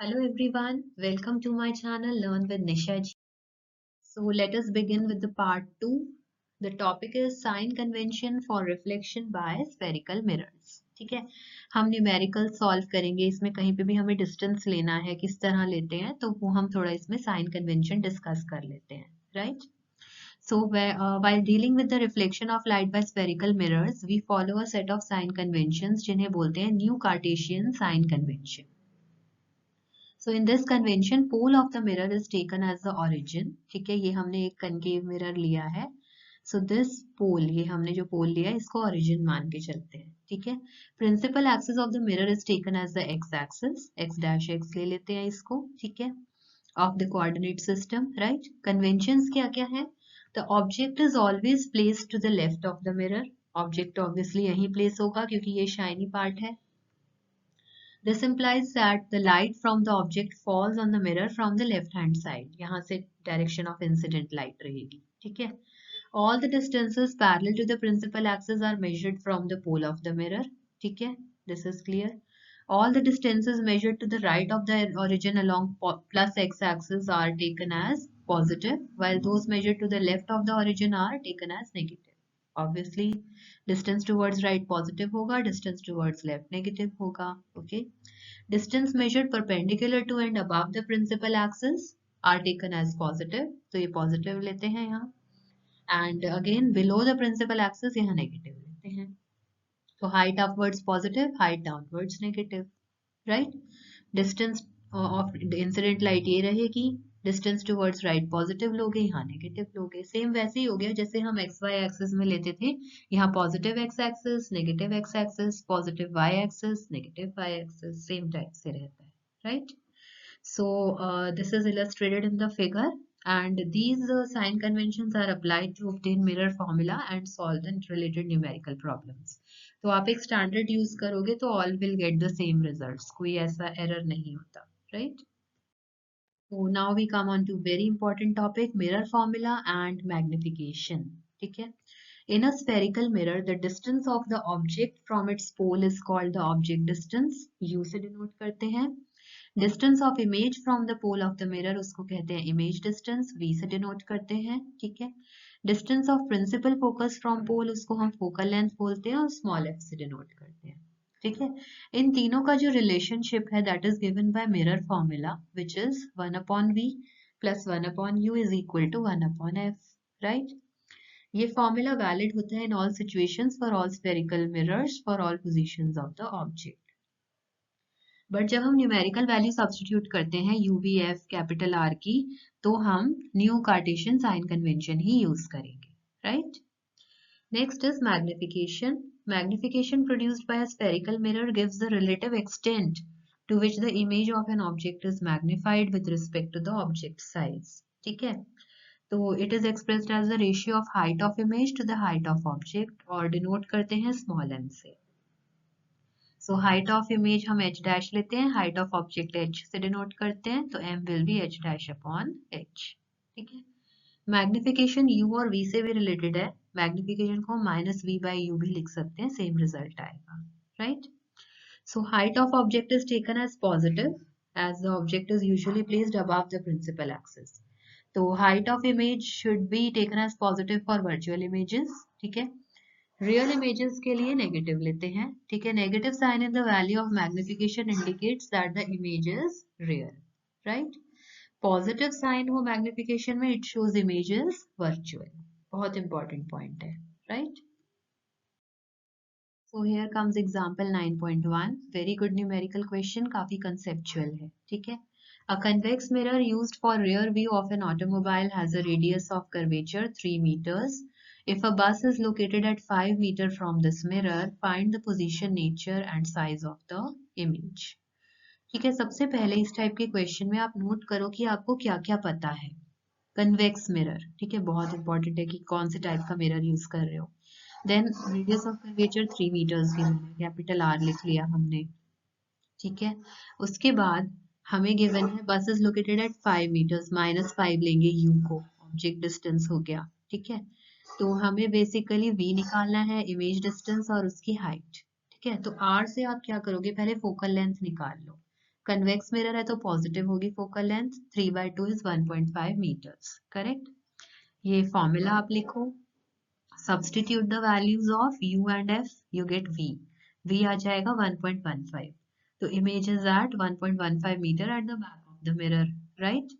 Hello everyone, welcome to my channel Learn with Nisha ji. So let us begin with the part 2. The topic is sign convention for reflection by spherical mirrors. ठीक है, हम numerical solve करेंगे. इसमें कहीं पे भी हमें distance लेना है, किस तरह लेते हैं, तो वो हम थोड़ा इसमें साइन कन्वेंशन डिस्कस कर लेते हैं, right? So while dealing with the reflection of light by spherical mirrors, we follow a set of sign conventions जिन्हें बोलते हैं new Cartesian sign convention. So in this convention, pole of the mirror is taken as the origin. ठीक है, ये हमने एक concave mirror लिया है. So this pole, ये हमने जो pole लिया है, इसको origin मान के चलते हैं. ठीक है, principal axis of the mirror is taken as the x-axis. x dash x ले लेते हैं इसको. ठीक है, of the coordinate system, right? Conventions क्या क्या है? The object is always placed to the left of the mirror. Object obviously यहीं place होगा क्योंकि ये shiny part है. This implies that the light from the object falls on the mirror from the left hand side. यहाँ से direction of incident light रहेगी. ठीक है. All the distances parallel to the principal axis are measured from the pole of the mirror. ठीक है. This is clear. All the distances measured to the right of the origin along plus x-axis are taken as positive, while those measured to the left of the origin are taken as negative. Obviously, distance towards right positive होगा, distance towards left negative होगा. Okay. Distance measured perpendicular to and above the principal axis are taken as positive. तो ये positive लेते हैं यहाँ. And again below the principal axis यहाँ negative लेते हैं. तो height upwards positive, height downwards negative. Right? Distance of the incident light ये रहेगी. डिस्टेंस टूवर्ड्स राइट पॉजिटिव लोगे, यहाँ नेगेटिव लोगे. सेम वैसे ही हो गया जैसे हम एक्स वाई एक्सिस में लेते थे. यहाँ positive X axis, negative X axis, positive Y axis, negative Y axis, same type से रहता है, right? So this is illustrated in the figure and these sign conventions are applied to obtain mirror formula and solve the related numerical problems. तो आप एक standard use करोगे तो all will get the same results. कोई ऐसा error नहीं होता, right? So now we come on to very important topic, mirror formula and magnification. ठीक है? In a spherical mirror, the distance of the object from its pole is called the object distance. U से denote करते हैं. Distance of image from the pole of the mirror उसको कहते हैं image distance. V से denote करते हैं. ठीक है? Distance of principal focus from pole उसको हम focal length बोलते हैं और small f से denote करते हैं. ठीक है, इन तीनों का जो रिलेशनशिप है that is given by mirror formula which is 1/v plus 1/u is equal to 1/f, right? ये फॉर्मूला वैलिड होता है in all situations for all spherical mirrors for all positions of the object. But जब हम numerical value substitute करते हैं UVF capital R की, तो हम न्यू कार्टेशियन साइन कन्वेंशन ही यूज करेंगे, right? Next is magnification. Magnification produced by a spherical mirror gives the relative extent to which the image of an object is magnified with respect to the object size. ठीक है? तो it is expressed as the ratio of height of image to the height of object और denote करते हैं small m से. So height of image हम h dash लेते हैं, height of object h से denote करते हैं, तो m will be h dash upon h. ठीक है? मैग्निफिकेशन u और v से भी रिलेटेड है. मैग्निफिकेशन को माइनस v बाई u भी लिख सकते हैं, सेम रिजल्ट आएगा, right? So height of object is taken as positive as the object is usually placed above the principal axis. तो height of image should be taken as positive for virtual images. ठीक है, real images के लिए negative लेते हैं. ठीक है, negative sign in the value of magnification indicates that the image is real, right? Positive sign हो मैग्निफिकेशन में, इट शोज इमेजेस वर्चुअल. बहुत इंपॉर्टेंट पॉइंट है, right? So here comes example 9.1. Very good numerical question, काफी conceptual है. ठीक है, a convex mirror used for rear view of an automobile has a radius of curvature 3 meters. If a bus is located at 5 meters from this mirror, find the position, nature and size of the image. ठीक है, सबसे पहले इस type के question में आप note करो कि आपको क्या क्या पता है. कन्वेक्स मिरर, ठीक है, बहुत इंपॉर्टेंट है कि कौन से टाइप का मिरर यूज कर रहे हो. Then radius of curvature 3 meters given है, कैपिटल R लिख लिया हमने. ठीक है, उसके बाद हमें गिवन है बस इज लोकेटेड एट 5 meters, -5 लेंगे u को, ऑब्जेक्ट डिस्टेंस हो गया. ठीक है, तो हमें बेसिकली v निकालना है, इमेज डिस्टेंस और उसकी हाइट. ठीक है, तो R से आप क्या करोगे, पहले फोकल लेंथ निकाल लो. कन्वेक्स मिरर है तो पॉजिटिव होगी focal length, 3/2 is 1.5 metres, correct. ये फॉर्मूला आप लिखो, substitute the values of u and f, you get v आ जाएगा 1.15, तो image is at 1.15 metre at the back of the mirror, right.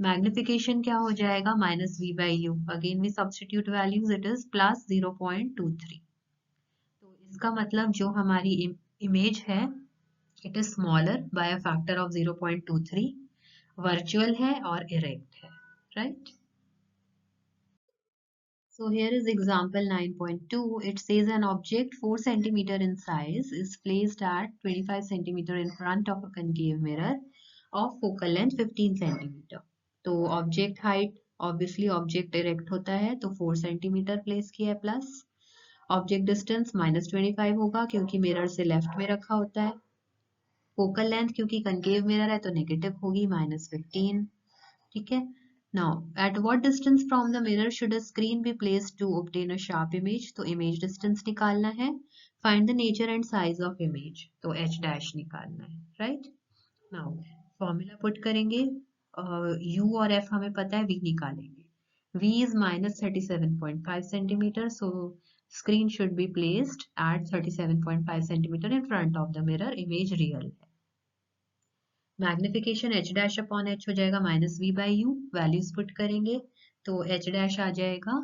Magnification क्या हो जाएगा, -v/u, again we substitute values, it is +0.23, तो इसका मतलब जो हमारी इमेज है it is smaller by a factor of 0.23, virtual है और इरेक्ट है, right. So here is example 9.2. It says an object 4 centimeter in size is placed at 25 centimeter in front of a concave mirror of focal length 15 centimeter. तो object height obviously object erect होता है तो 4 centimeter place किया है plus object distance -25 होगा क्योंकि mirror से left में रखा होता है, फोकल लेंथ क्योंकि concave mirror है तो नेगेटिव होगी -15, ठीक है। Now, at what distance from the mirror should a screen be placed to obtain a sharp image? तो image distance निकालना है. Find the nature and size of image. तो h dash निकालना है, right? Now, formula put करेंगे. U और F हमें पता है, V निकालेंगे. V is -37.5 centimeter, so screen should be placed at 37.5 centimeter in front of the mirror. Image real है. Magnification h dash upon h हो जाएगा -v/u, वैल्यूज पुट करेंगे तो h डैश आ जाएगा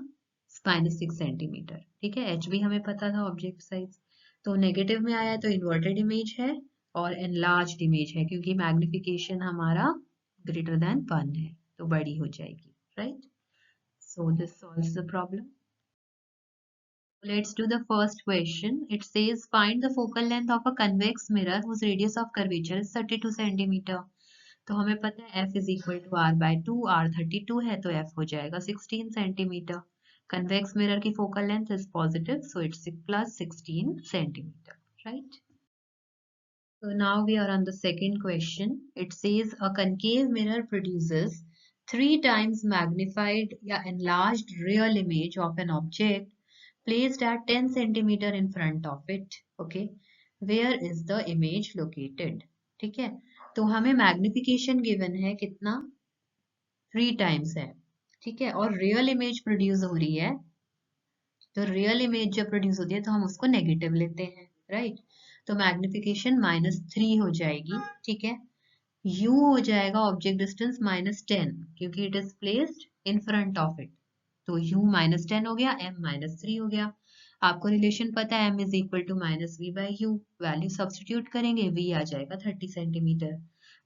-6 सेंटीमीटर, ठीक है। h भी हमें पता था ऑब्जेक्ट साइज, तो नेगेटिव में आया तो इन्वर्टेड इमेज है और एनलार्ज्ड इमेज है क्योंकि मैग्निफिकेशन हमारा ग्रेटर देन 1 है तो बड़ी हो जाएगी, right. So this solves the problem. Let's do the first question. It says find the focal length of a convex mirror whose radius of curvature is 32 centimeter. तो हमें पता है f is equal to r/2, r 32 है तो f हो जाएगा 16 centimeter. Convex mirror की focal length is positive, so it's plus 16 centimeter, right? So now we are on the second question. It says a concave mirror produces 3 times magnified या enlarged real image of an object placed at 10 centimeter in front of it. Okay, where is the image located? ठीक है, तो हमें magnification given है कितना, 3 times है, ठीक है, और रियल इमेज प्रोड्यूस हो रही है, तो रियल इमेज जब प्रोड्यूस होती है तो हम उसको नेगेटिव लेते हैं, राइट। तो मैग्निफिकेशन -3 हो जाएगी, ठीक है। u हो जाएगा ऑब्जेक्ट डिस्टेंस -10 क्योंकि it is placed in front of it, तो u -10 हो गया, m -3 हो गया। आपको रिलेशन पता है m is equal to -v/u, value substitute करेंगे v आ जाएगा 30 सेंटीमीटर,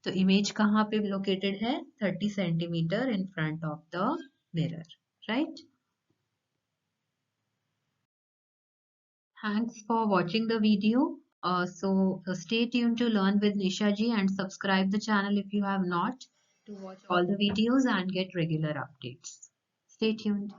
तो इमेज कहाँ पे लोकेटेड है, 30 centimetre in front of the mirror, right. Thanks for watching the video. Stay tuned to learn with Nisha ji and subscribe the channel if you have not to watch all the videos and get regular updates. Stay tuned.